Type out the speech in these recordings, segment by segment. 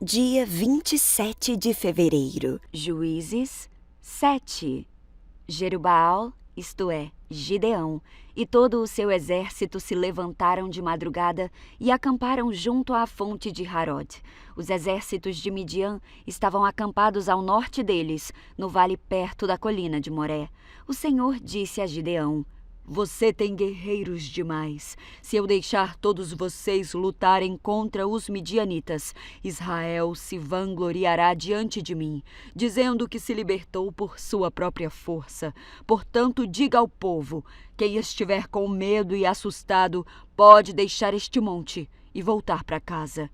Dia 27 de fevereiro. Juízes 7. Jerubaal, isto é, Gideão, e todo o seu exército se levantaram de madrugada e acamparam junto à fonte de Harod. Os exércitos de Midian estavam acampados ao norte deles, no vale perto da colina de Moré. O Senhor disse a Gideão: "Você tem guerreiros demais. Se eu deixar todos vocês lutarem contra os midianitas, Israel se vangloriará diante de mim, dizendo que se libertou por sua própria força. Portanto, diga ao povo: quem estiver com medo e assustado pode deixar este monte e voltar para casa."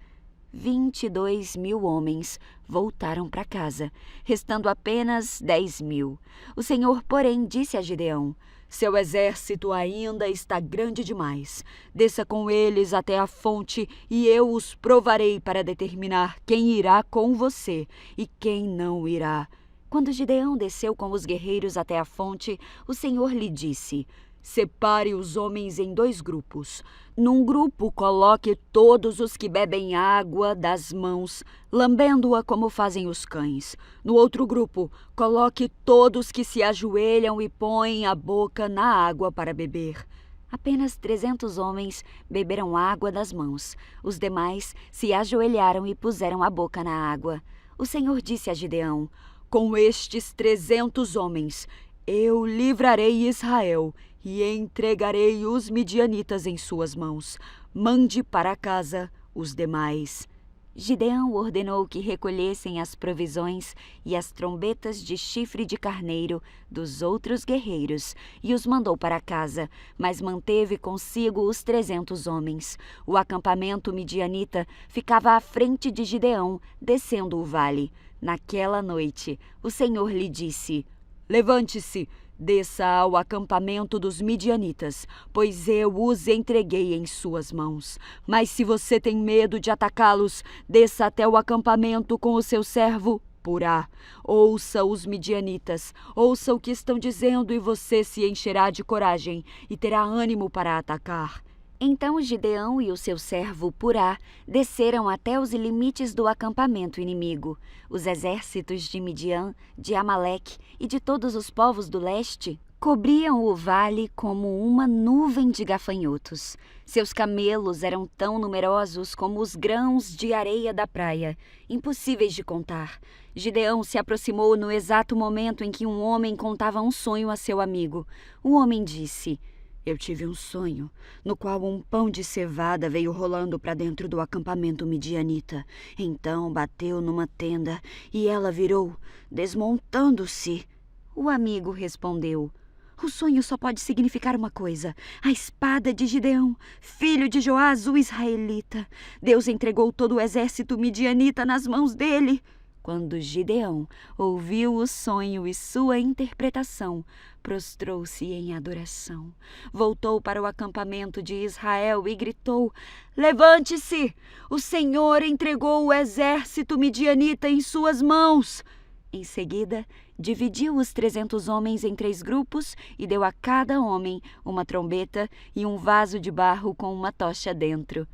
22.000 homens voltaram para casa, restando apenas 10.000. O Senhor, porém, disse a Gideão: "Seu exército ainda está grande demais. Desça com eles até a fonte e eu os provarei para determinar quem irá com você e quem não irá." Quando Gideão desceu com os guerreiros até a fonte, o Senhor lhe disse: "Separe os homens em 2 grupos. Num grupo, coloque todos os que bebem água das mãos, lambendo-a como fazem os cães. No outro grupo, coloque todos que se ajoelham e põem a boca na água para beber." Apenas 300 homens beberam água das mãos. Os demais se ajoelharam e puseram a boca na água. O Senhor disse a Gideão: "Com estes 300 homens, eu livrarei Israel e entregarei os midianitas em suas mãos. Mande para casa os demais." Gideão ordenou que recolhessem as provisões e as trombetas de chifre de carneiro dos outros guerreiros e os mandou para casa, mas manteve consigo os 300 homens. O acampamento midianita ficava à frente de Gideão, descendo o vale. Naquela noite, o Senhor lhe disse: "Levante-se, desça ao acampamento dos midianitas, pois eu os entreguei em suas mãos. Mas se você tem medo de atacá-los, desça até o acampamento com o seu servo Purá. Ouça os midianitas, ouça o que estão dizendo e você se encherá de coragem e terá ânimo para atacar." Então Gideão e o seu servo Purá desceram até os limites do acampamento inimigo. Os exércitos de Midian, de Amaleque e de todos os povos do leste cobriam o vale como uma nuvem de gafanhotos. Seus camelos eram tão numerosos como os grãos de areia da praia, impossíveis de contar. Gideão se aproximou no exato momento em que um homem contava um sonho a seu amigo. O homem disse: "Eu tive um sonho, no qual um pão de cevada veio rolando para dentro do acampamento midianita. Então bateu numa tenda e ela virou, desmontando-se." O amigo respondeu: "O sonho só pode significar uma coisa: a espada de Gideão, filho de Joás, o israelita. Deus entregou todo o exército midianita nas mãos dele." Quando Gideão ouviu o sonho e sua interpretação, prostrou-se em adoração. Voltou para o acampamento de Israel e gritou: "Levante-se! O Senhor entregou o exército midianita em suas mãos." Em seguida, dividiu os 300 homens em 3 grupos e deu a cada homem uma trombeta e um vaso de barro com uma tocha dentro.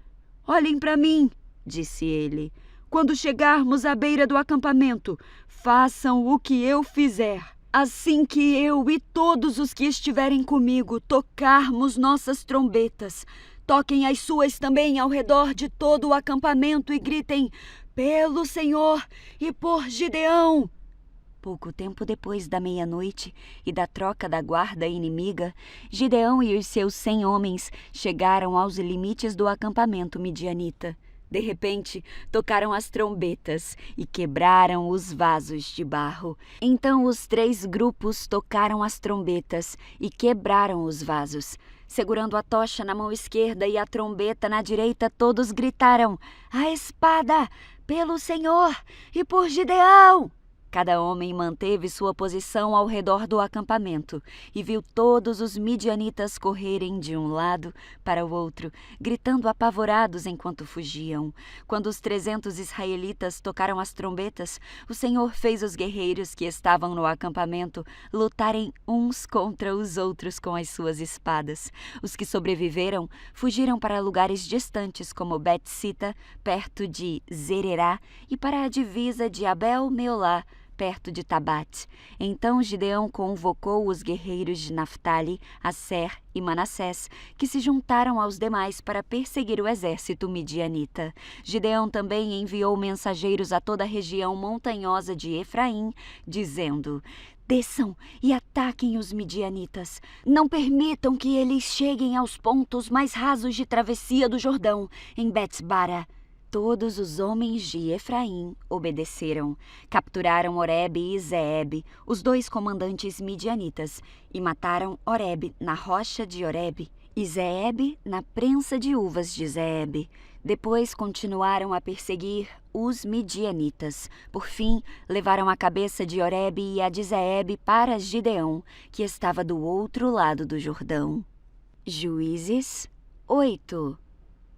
"Olhem para mim", disse ele. "Quando chegarmos à beira do acampamento, façam o que eu fizer. Assim que eu e todos os que estiverem comigo tocarmos nossas trombetas, toquem as suas também ao redor de todo o acampamento e gritem: 'Pelo Senhor e por Gideão!'" Pouco tempo depois da meia-noite e da troca da guarda inimiga, Gideão e os seus 100 homens chegaram aos limites do acampamento midianita. De repente, tocaram as trombetas e quebraram os vasos de barro. Então os 3 grupos tocaram as trombetas e quebraram os vasos. Segurando a tocha na mão esquerda e a trombeta na direita, todos gritaram: "A espada! Pelo Senhor e por Gideão!" Cada homem manteve sua posição ao redor do acampamento e viu todos os midianitas correrem de um lado para o outro, gritando apavorados enquanto fugiam. Quando os 300 israelitas tocaram as trombetas, o Senhor fez os guerreiros que estavam no acampamento lutarem uns contra os outros com as suas espadas. Os que sobreviveram fugiram para lugares distantes como Bet-sita, perto de Zererá, e para a divisa de Abel-meolá, perto de Tabate. Então Gideão convocou os guerreiros de Naftali, Asser e Manassés, que se juntaram aos demais para perseguir o exército midianita. Gideão também enviou mensageiros a toda a região montanhosa de Efraim, dizendo: desçam e ataquem os midianitas. Não permitam que eles cheguem aos pontos mais rasos de travessia do Jordão, em Bet-bara. Todos os homens de Efraim obedeceram. Capturaram Oreb e Zeeb, os 2 comandantes midianitas, e mataram Oreb na rocha de Oreb e Zeeb na prensa de uvas de Zeeb. Depois continuaram a perseguir os midianitas. Por fim, levaram a cabeça de Oreb e a de Zeeb para Gideão, que estava do outro lado do Jordão. Juízes 8.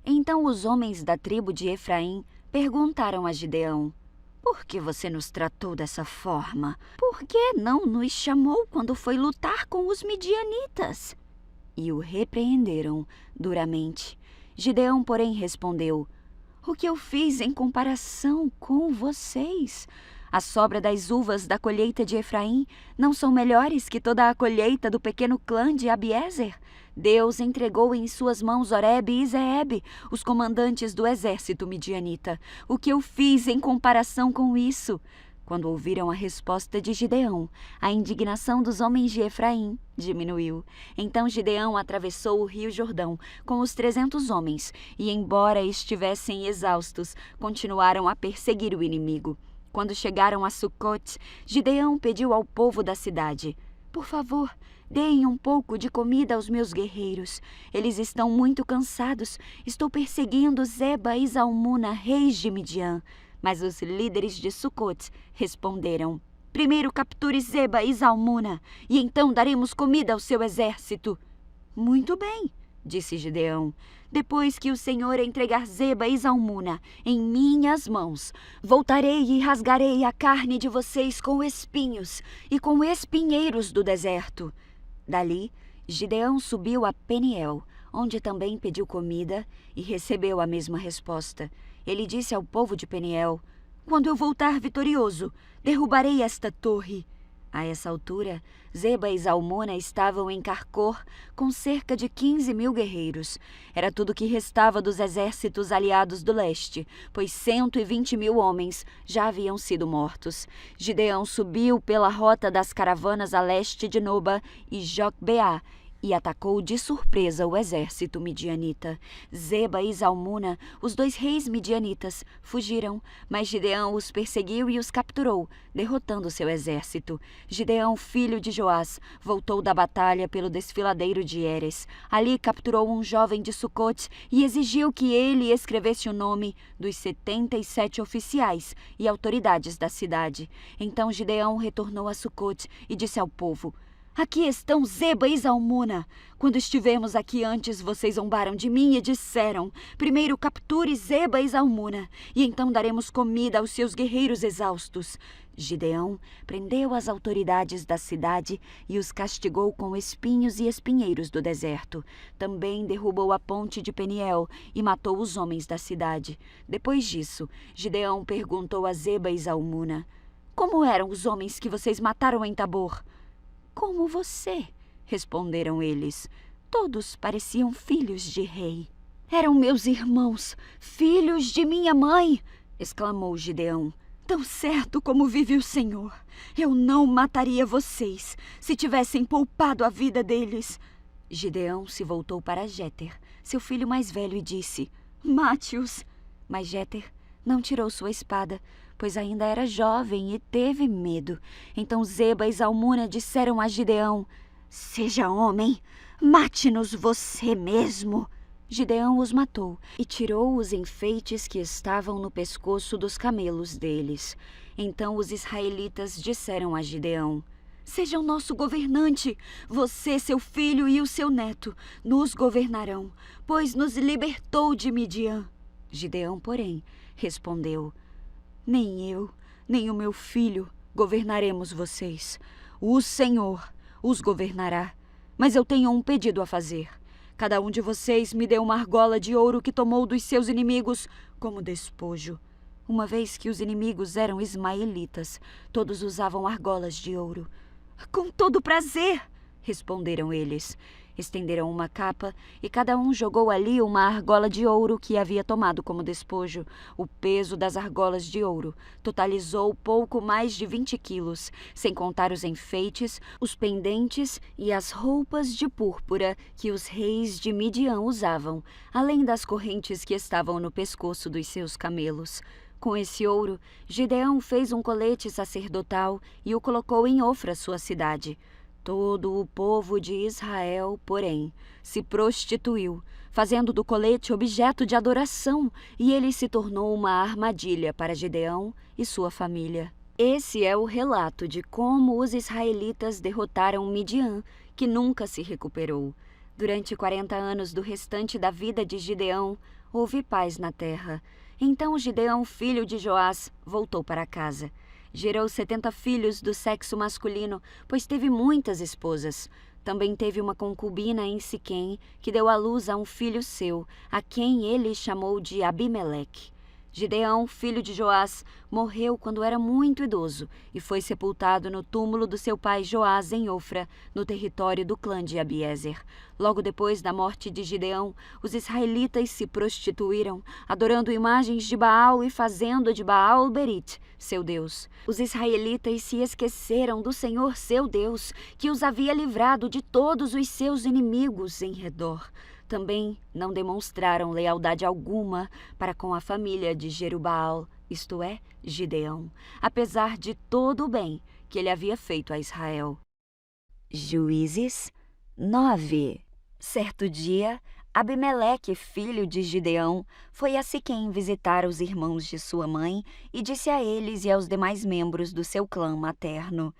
Então os homens da tribo de Efraim perguntaram a Gideão: por que você nos tratou dessa forma? Por que não nos chamou quando foi lutar com os midianitas? E o repreenderam duramente. Gideão, porém, respondeu: o que eu fiz em comparação com vocês? A sobra das uvas da colheita de Efraim não são melhores que toda a colheita do pequeno clã de Abiezer? Deus entregou em suas mãos Oreb e Zeeb, os comandantes do exército midianita. O que eu fiz em comparação com isso? Quando ouviram a resposta de Gideão, a indignação dos homens de Efraim diminuiu. Então Gideão atravessou o rio Jordão com os 300 homens e, embora estivessem exaustos, continuaram a perseguir o inimigo. Quando chegaram a Sucote, Gideão pediu ao povo da cidade: por favor, deem um pouco de comida aos meus guerreiros. Eles estão muito cansados. Estou perseguindo Zeba e Zalmuna, reis de Midian. Mas os líderes de Sucote responderam: primeiro capture Zeba e Zalmuna, e então daremos comida ao seu exército. Muito bem, disse Gideão. Depois que o Senhor entregar Zeba e Zalmuna em minhas mãos, voltarei e rasgarei a carne de vocês com espinhos e com espinheiros do deserto. Dali, Gideão subiu a Peniel, onde também pediu comida e recebeu a mesma resposta. Ele disse ao povo de Peniel: quando eu voltar vitorioso, derrubarei esta torre. A essa altura, Zeba e Zalmuna estavam em Carcor com cerca de 15.000 guerreiros. Era tudo que restava dos exércitos aliados do leste, pois 120.000 homens já haviam sido mortos. Gideão subiu pela rota das caravanas a leste de Noba e Jocbeá e atacou de surpresa o exército midianita. Zeba e Zalmuna, os 2 reis midianitas, fugiram, mas Gideão os perseguiu e os capturou, derrotando seu exército. Gideão, filho de Joás, voltou da batalha pelo desfiladeiro de Heres. Ali capturou um jovem de Sucote e exigiu que ele escrevesse o nome dos 77 oficiais e autoridades da cidade. Então Gideão retornou a Sucote e disse ao povo: aqui estão Zeba e Zalmuna. Quando estivemos aqui antes, vocês zombaram de mim e disseram: primeiro capture Zeba e Zalmuna, e então daremos comida aos seus guerreiros exaustos. Gideão prendeu as autoridades da cidade e os castigou com espinhos e espinheiros do deserto. Também derrubou a ponte de Peniel e matou os homens da cidade. Depois disso, Gideão perguntou a Zeba e Zalmuna: como eram os homens que vocês mataram em Tabor? Como você, responderam eles. Todos pareciam filhos de rei. Eram meus irmãos, filhos de minha mãe, exclamou Gideão. Tão certo como vive o Senhor, eu não mataria vocês se tivessem poupado a vida deles. Gideão se voltou para Jéter, seu filho mais velho, e disse: mate-os. Mas Jéter não tirou sua espada, pois ainda era jovem e teve medo. Então Zeba e Zalmuna disseram a Gideão: seja homem, mate-nos você mesmo. Gideão os matou e tirou os enfeites que estavam no pescoço dos camelos deles. Então os israelitas disseram a Gideão: Seja o nosso governante, você, seu filho e o seu neto nos governarão, pois nos libertou de Midian. Gideão, porém, respondeu: Nem eu, nem o meu filho governaremos vocês. O Senhor os governará. Mas eu tenho um pedido a fazer. Cada um de vocês me dê uma argola de ouro que tomou dos seus inimigos como despojo. Uma vez que os inimigos eram ismaelitas, todos usavam argolas de ouro. Com todo prazer, responderam eles. Estenderam uma capa e cada um jogou ali uma argola de ouro que havia tomado como despojo. O peso das argolas de ouro totalizou pouco mais de 20 quilos, sem contar os enfeites, os pendentes e as roupas de púrpura que os reis de Midian usavam, além das correntes que estavam no pescoço dos seus camelos. Com esse ouro, Gideão fez um colete sacerdotal e o colocou em Ofra, sua cidade. Todo o povo de Israel, porém, se prostituiu, fazendo do colete objeto de adoração, e ele se tornou uma armadilha para Gideão e sua família. Esse é o relato de como os israelitas derrotaram Midian, que nunca se recuperou. Durante 40 anos do restante da vida de Gideão, houve paz na terra. Então Gideão, filho de Joás, voltou para casa. Gerou 70 filhos do sexo masculino, pois teve muitas esposas. Também teve uma concubina em Siquém, que deu à luz a um filho seu, a quem ele chamou de Abimeleque. Gideão, filho de Joás, morreu quando era muito idoso e foi sepultado no túmulo do seu pai Joás em Ofra, no território do clã de Abiezer. Logo depois da morte de Gideão, os israelitas se prostituíram, adorando imagens de Baal e fazendo de Baal Berit, seu Deus. Os israelitas se esqueceram do Senhor, seu Deus, que os havia livrado de todos os seus inimigos em redor. Também não demonstraram lealdade alguma para com a família de Jerubaal, isto é, Gideão, apesar de todo o bem que ele havia feito a Israel. Juízes 9. Certo dia, Abimeleque, filho de Gideão, foi a Siquém visitar os irmãos de sua mãe e disse a eles e aos demais membros do seu clã materno: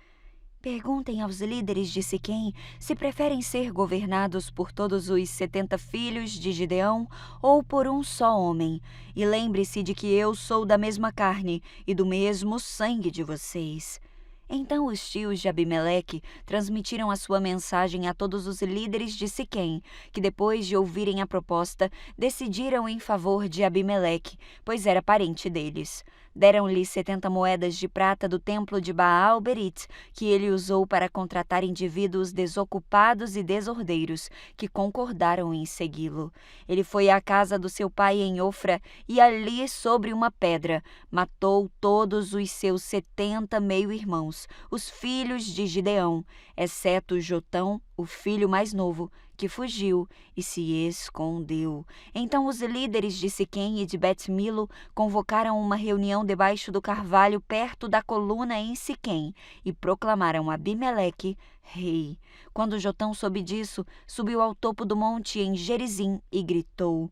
Perguntem aos líderes de Siquém se preferem ser governados por todos os 70 filhos de Gideão ou por um só homem. E lembre-se de que eu sou da mesma carne e do mesmo sangue de vocês. Então os tios de Abimeleque transmitiram a sua mensagem a todos os líderes de Siquém, que depois de ouvirem a proposta, decidiram em favor de Abimeleque, pois era parente deles. Deram-lhe 70 moedas de prata do templo de Baal Berit, que ele usou para contratar indivíduos desocupados e desordeiros, que concordaram em segui-lo. Ele foi à casa do seu pai em Ofra e ali, sobre uma pedra, matou todos os seus 70 meio-irmãos, os filhos de Gideão, exceto Jotão, o filho mais novo, que fugiu e se escondeu. Então os líderes de Siquém e de Bet-Milo convocaram uma reunião debaixo do carvalho perto da coluna em Siquém e proclamaram Abimeleque rei. Quando Jotão soube disso, subiu ao topo do monte em Gerizim e gritou: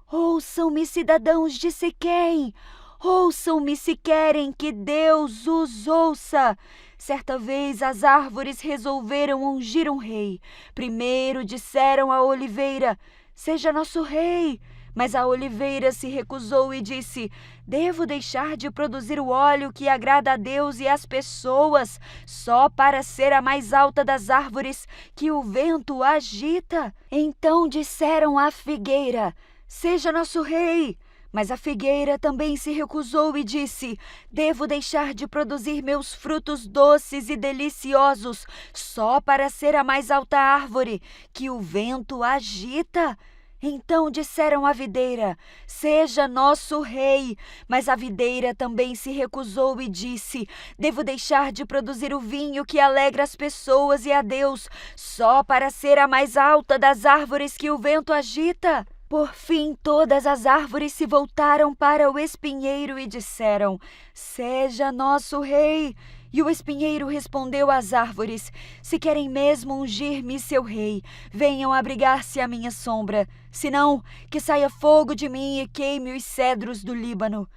Ouçam-me, cidadãos de Siquém! Ouçam-me se querem que Deus os ouça! Certa vez as árvores resolveram ungir um rei. Primeiro disseram à oliveira: Seja nosso rei. Mas a oliveira se recusou e disse: Devo deixar de produzir o óleo que agrada a Deus e às pessoas, só para ser a mais alta das árvores que o vento agita? Então disseram à figueira: Seja nosso rei. Mas a figueira também se recusou e disse: Devo deixar de produzir meus frutos doces e deliciosos só para ser a mais alta árvore que o vento agita? Então disseram à videira: Seja nosso rei. Mas a videira também se recusou e disse: Devo deixar de produzir o vinho que alegra as pessoas e a Deus só para ser a mais alta das árvores que o vento agita? Por fim, todas as árvores se voltaram para o espinheiro e disseram: Seja nosso rei. E o espinheiro respondeu às árvores: Se querem mesmo ungir-me seu rei, venham abrigar-se à minha sombra. Senão, que saia fogo de mim e queime os cedros do Líbano.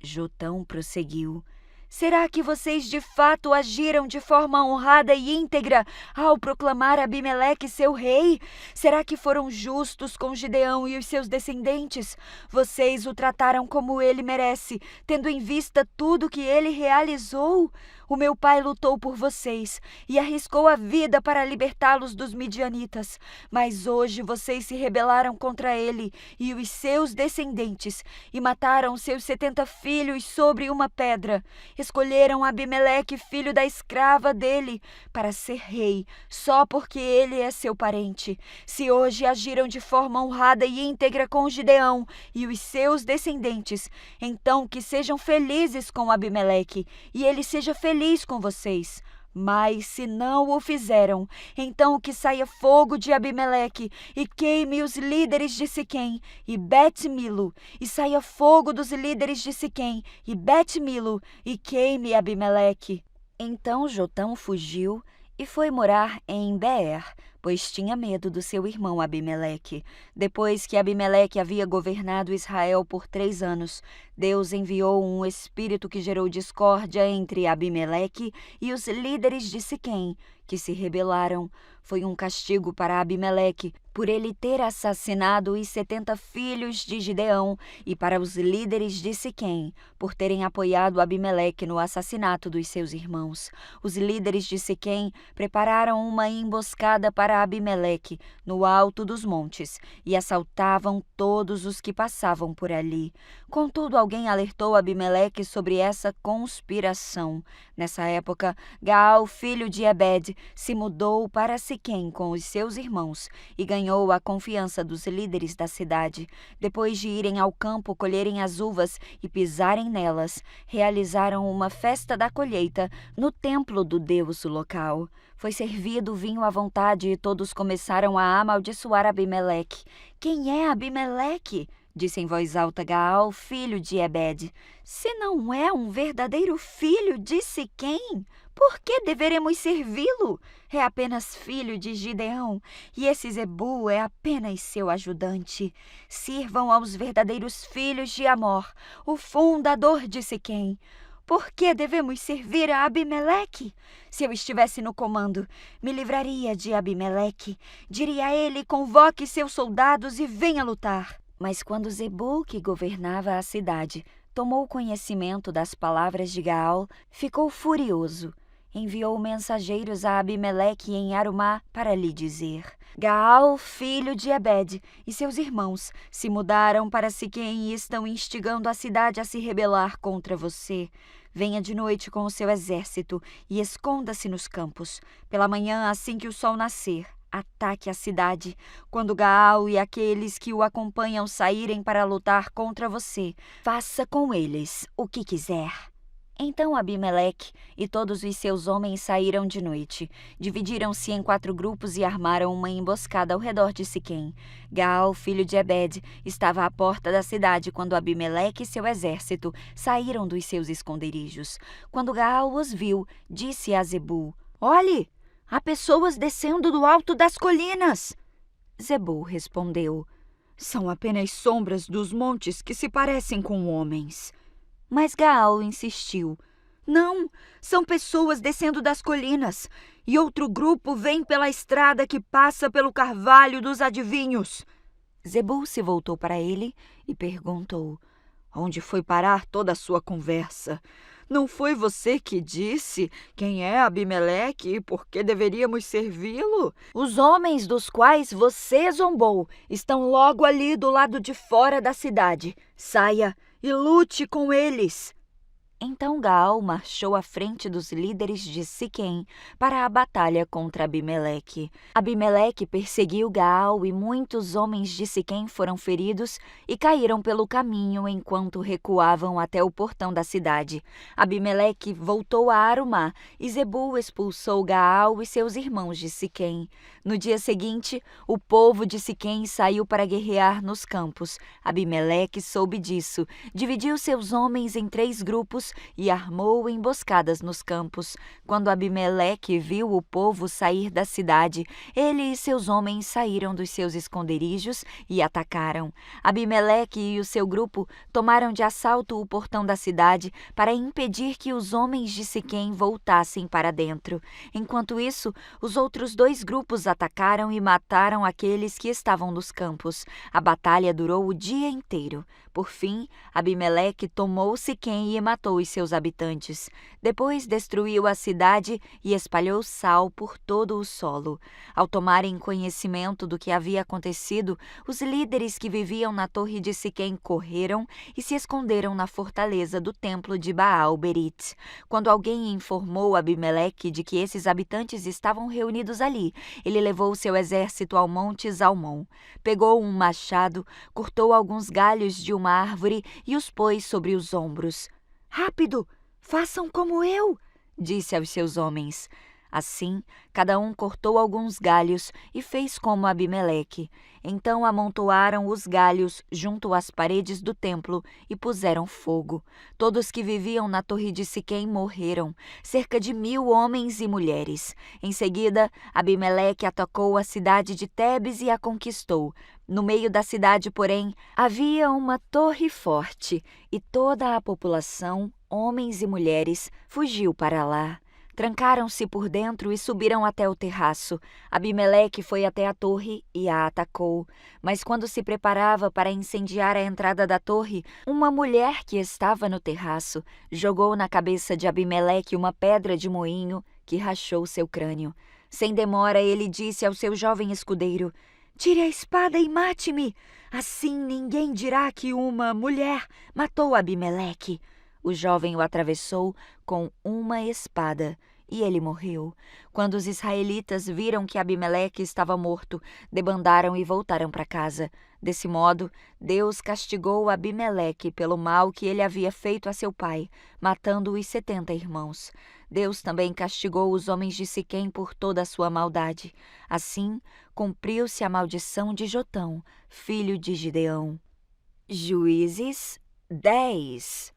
Jotão prosseguiu: Será que vocês de fato agiram de forma honrada e íntegra ao proclamar Abimeleque seu rei? Será que foram justos com Gideão e os seus descendentes? Vocês o trataram como ele merece, tendo em vista tudo que ele realizou? O meu pai lutou por vocês e arriscou a vida para libertá-los dos midianitas. Mas hoje vocês se rebelaram contra ele e os seus descendentes e mataram seus 70 filhos sobre uma pedra. Escolheram Abimeleque, filho da escrava dele, para ser rei, só porque ele é seu parente. Se hoje agiram de forma honrada e íntegra com Gideão e os seus descendentes, então que sejam felizes com Abimeleque e ele seja feliz com vocês. Mas se não o fizeram, então que saia fogo de Abimeleque e queime os líderes de Siquém e Bet-Milo, e saia fogo dos líderes de Siquém e Bet-Milo e queime Abimeleque. Então Jotão fugiu e foi morar em Beer, pois tinha medo do seu irmão Abimeleque. Depois que Abimeleque havia governado Israel por 3 anos, Deus enviou um espírito que gerou discórdia entre Abimeleque e os líderes de Siquém, que se rebelaram. Foi um castigo para Abimeleque por ele ter assassinado os 70 filhos de Gideão e para os líderes de Siquém por terem apoiado Abimeleque no assassinato dos seus irmãos. Os líderes de Siquém prepararam uma emboscada para Abimeleque no alto dos montes e assaltavam todos os que passavam por ali. Contudo, alguém alertou Abimeleque sobre essa conspiração. Nessa época, Gaal, filho de Ebed, se mudou para Siquém com os seus irmãos e ganhou a confiança dos líderes da cidade. Depois de irem ao campo colherem as uvas e pisarem nelas, realizaram uma festa da colheita no templo do deus local. Foi servido vinho à vontade e todos começaram a amaldiçoar Abimeleque. Quem é Abimeleque? Disse em voz alta Gaal, filho de Ebed. Se não é um verdadeiro filho de Siquém, por que deveremos servi-lo? É apenas filho de Gideão, e esse Zebu é apenas seu ajudante. Sirvam aos verdadeiros filhos de Amor, o fundador de Siquém. Por que devemos servir a Abimeleque? Se eu estivesse no comando, me livraria de Abimeleque. Diria a ele: convoque seus soldados e venha lutar. Mas quando Zebu, que governava a cidade, tomou conhecimento das palavras de Gaal, ficou furioso. Enviou mensageiros a Abimeleque em Arumá para lhe dizer: Gaal, filho de Ebed, e seus irmãos se mudaram para Siquém e estão instigando a cidade a se rebelar contra você. Venha de noite com o seu exército e esconda-se nos campos. Pela manhã, assim que o sol nascer, ataque a cidade. Quando Gaal e aqueles que o acompanham saírem para lutar contra você, faça com eles o que quiser. Então Abimeleque e todos os seus homens saíram de noite. Dividiram-se em 4 grupos e armaram uma emboscada ao redor de Siquém. Gaal, filho de Ebed, estava à porta da cidade quando Abimeleque e seu exército saíram dos seus esconderijos. Quando Gaal os viu, disse a Zebu: Olhe! Há pessoas descendo do alto das colinas. Zebu respondeu: São apenas sombras dos montes que se parecem com homens. Mas Gaal insistiu: Não, são pessoas descendo das colinas, e outro grupo vem pela estrada que passa pelo carvalho dos adivinhos. Zebu se voltou para ele e perguntou: Onde foi parar toda a sua conversa? Não foi você que disse quem é Abimeleque e por que deveríamos servi-lo? Os homens dos quais você zombou estão logo ali do lado de fora da cidade. Saia e lute com eles. Então Gaal marchou à frente dos líderes de Siquém para a batalha contra Abimeleque. Abimeleque perseguiu Gaal e muitos homens de Siquém foram feridos e caíram pelo caminho enquanto recuavam até o portão da cidade. Abimeleque voltou a Arumá e Zebul expulsou Gaal e seus irmãos de Siquém. No dia seguinte, o povo de Siquém saiu para guerrear nos campos. Abimeleque soube disso, dividiu seus homens em 3 grupos e armou emboscadas nos campos. Quando Abimeleque viu o povo sair da cidade, ele e seus homens saíram dos seus esconderijos e atacaram. Abimeleque e o seu grupo tomaram de assalto o portão da cidade para impedir que os homens de Siquém voltassem para dentro. Enquanto isso, os outros 2 grupos atacaram e mataram aqueles que estavam nos campos. A batalha durou o dia inteiro. Por fim, Abimeleque tomou Siquém e matou os seus habitantes. Depois destruiu a cidade e espalhou sal por todo o solo. Ao tomarem conhecimento do que havia acontecido, os líderes que viviam na torre de Siquém correram e se esconderam na fortaleza do templo de Baal-Berit. Quando alguém informou Abimeleque de que esses habitantes estavam reunidos ali, ele levou seu exército ao monte Zalmon. Pegou um machado, cortou alguns galhos de uma árvore e os pôs sobre os ombros. "Rápido! Façam como eu!" disse aos seus homens. Assim, cada um cortou alguns galhos e fez como Abimeleque. Então amontoaram os galhos junto às paredes do templo e puseram fogo. Todos que viviam na torre de Siquém morreram, cerca de 1000 homens e mulheres. Em seguida, Abimeleque atacou a cidade de Tebes e a conquistou. No meio da cidade, porém, havia uma torre forte e toda a população, homens e mulheres, fugiu para lá. Trancaram-se por dentro e subiram até o terraço. Abimeleque foi até a torre e a atacou. Mas quando se preparava para incendiar a entrada da torre, uma mulher que estava no terraço jogou na cabeça de Abimeleque uma pedra de moinho que rachou seu crânio. Sem demora, ele disse ao seu jovem escudeiro: "Tire a espada e mate-me. Assim ninguém dirá que uma mulher matou Abimeleque." O jovem o atravessou com uma espada e ele morreu. Quando os israelitas viram que Abimeleque estava morto, debandaram e voltaram para casa. Desse modo, Deus castigou Abimeleque pelo mal que ele havia feito a seu pai, matando os 70 irmãos. Deus também castigou os homens de Siquém por toda a sua maldade. Assim, cumpriu-se a maldição de Jotão, filho de Gideão. Juízes 10.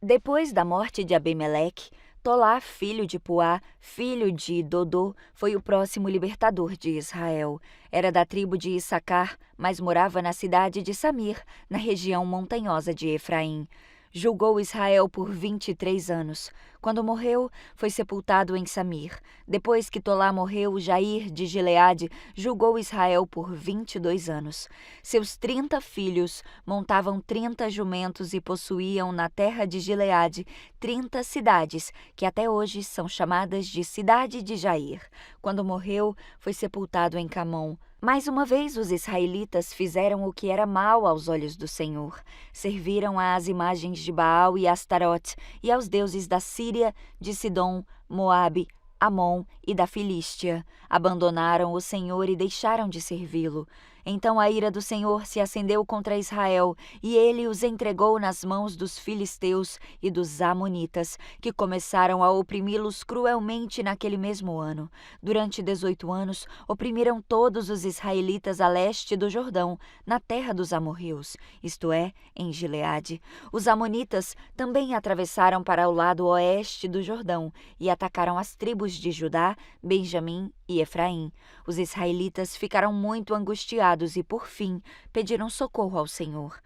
Depois da morte de Abimeleque, Tolá, filho de Puá, filho de Dodô, foi o próximo libertador de Israel. Era da tribo de Issacar, mas morava na cidade de Samir, na região montanhosa de Efraim. Julgou Israel por 23 anos. Quando morreu, foi sepultado em Samir. Depois que Tolá morreu, Jair de Gileade julgou Israel por 22 anos. Seus 30 filhos montavam 30 jumentos e possuíam na terra de Gileade 30 cidades, que até hoje são chamadas de Cidade de Jair. Quando morreu, foi sepultado em Camom. Mais uma vez os israelitas fizeram o que era mal aos olhos do Senhor. Serviram às imagens de Baal e Astarote e aos deuses da Síria, de Sidom, Moabe, Amon e da Filístia. Abandonaram o Senhor e deixaram de servi-lo. Então a ira do Senhor se acendeu contra Israel, e ele os entregou nas mãos dos filisteus e dos amonitas, que começaram a oprimi-los cruelmente naquele mesmo ano. Durante 18 anos, oprimiram todos os israelitas a leste do Jordão, na terra dos amorreus, isto é, em Gileade. Os amonitas também atravessaram para o lado oeste do Jordão e atacaram as tribos de Judá, Benjamim e Efraim. Os israelitas ficaram muito angustiados e, por fim, pediram socorro ao Senhor.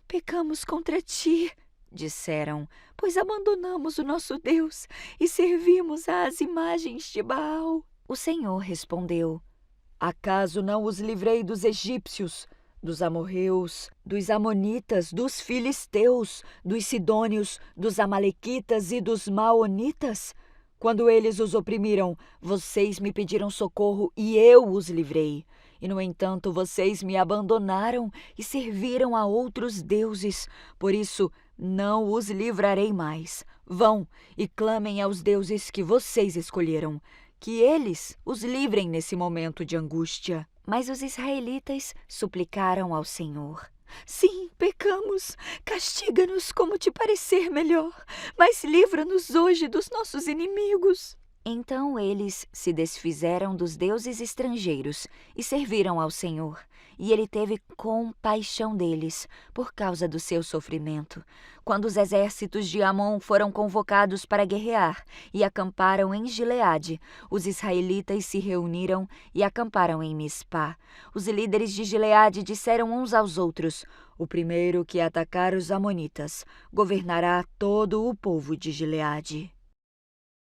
"Pecamos contra ti", disseram, "pois abandonamos o nosso Deus e servimos às imagens de Baal." O Senhor respondeu: "Acaso não os livrei dos egípcios, dos amorreus, dos amonitas, dos filisteus, dos sidônios, dos amalequitas e dos maonitas? Quando eles os oprimiram, vocês me pediram socorro e eu os livrei. E, no entanto, vocês me abandonaram e serviram a outros deuses. Por isso, não os livrarei mais. Vão e clamem aos deuses que vocês escolheram, que eles os livrem nesse momento de angústia. Mas os israelitas suplicaram ao Senhor. Sim, pecamos. Castiga-nos como te parecer melhor, mas livra-nos hoje dos nossos inimigos. Então eles se desfizeram dos deuses estrangeiros e serviram ao Senhor. E ele teve compaixão deles por causa do seu sofrimento. Quando os exércitos de Amon foram convocados para guerrear e acamparam em Gileade, os israelitas se reuniram e acamparam em Mispá. Os líderes de Gileade disseram uns aos outros: o primeiro que atacar os amonitas governará todo o povo de Gileade.